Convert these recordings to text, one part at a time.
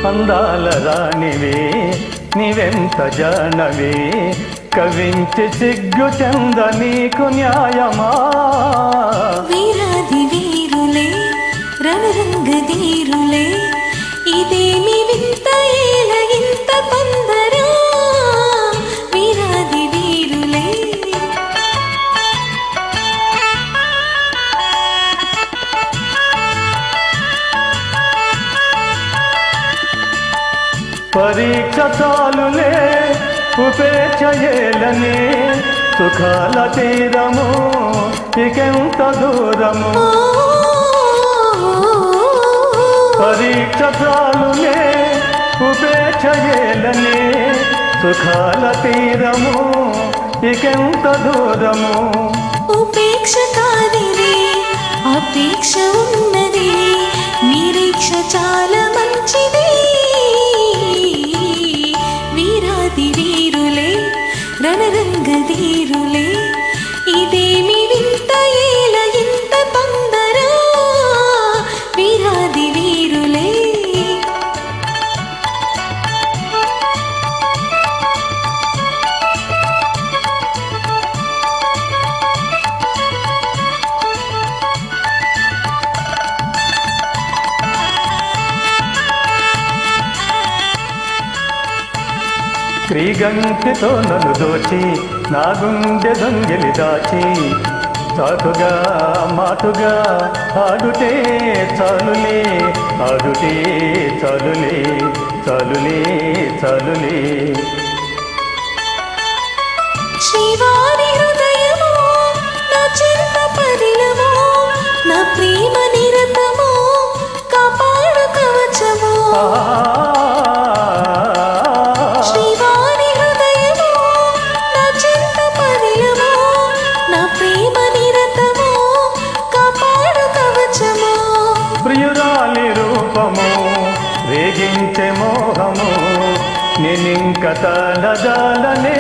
అందాల రాణివి నీవెంత జానవి కవించి సిగ్గు చెంద నీకు న్యాయమా వీరాది వీరులే రణరంగధీరులే ఇదేమి వింత ఏల ఇంత తొందర వీరాది వీరులే పరీక్ష చాలులే ఉపేక్ష ఏలని సుఖాల తీరము ఇకెంత దూరము పరీక్ష చాలులే ఉపేక్ష ఏలని సుఖాల తీరము ఇకెంత దూరము ఉపేక్ష కాదిది అపేక్ష ఉన్నది నిరీక్ష చాలా మంచిది వీరాది వీరులే రణరంగధీరులే ఇదేమి వింత ఏల ఇంత తొందర వీరాది వీరులే శ్రీగంటితో నన్ను దోచి నా గుండె దొంగిలి దాచి చాటుగా మాటుగా ఆడుటే చాలులే ఆడుటే చాలులే చాలులే చాలులే శ్రీవారి హృదయము నా చింత పరిలము నా ప్రేమ నిరతము కాపాడు కవచము శ్రీవారి హృదయము నా చింత పరిలము నా ప్రేమ నిరతము కాపాడు కవచము ప్రియురాలి రూపము రేగించే మోహము నిన్నింక తలదాలనే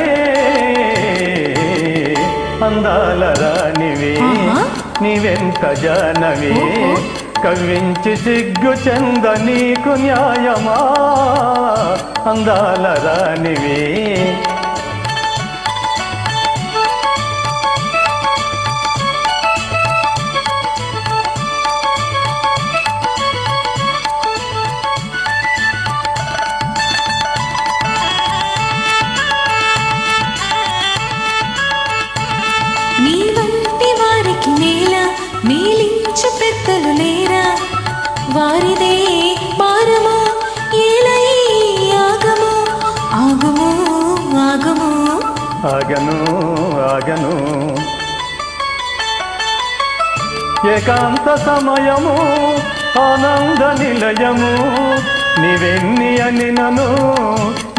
అందాల రాణివి నీవెంత జానవి కవించి సిగ్గు చెంద నీకు న్యాయమా అందాల రాణివి నీ వంటి వారికి నేల మేలించు పెద్దలు లేరా వారిదే భారము ఏలై ఆగము ఆగము ఆగము ఆగను ఆగను ఏకాంత సమయము ఆనంద నిలయము నీవెన్ని అని నను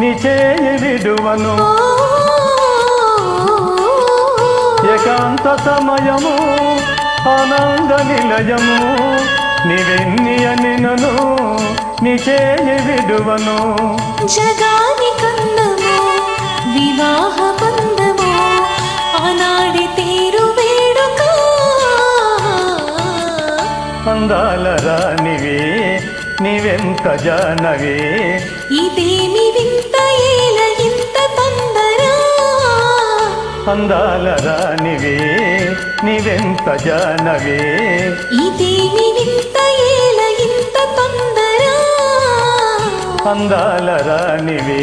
నీ చేయి విడువను ఏకాంత సమయము ఆనంద నిలయము నీవెన్ని అని నను నీ చేయి విడువను జగాని కందము వివాహ బంధము ఆనాడి తీరు వేడుక అందాల రాణివి నీవెంత జానవి ఇదేమి వింత ఏల ఇంత తొందర అందాల రాణివి నీవెంత జానవి ఇదేమి వింత ఏల ఇంత తొందర అందాల రాణివి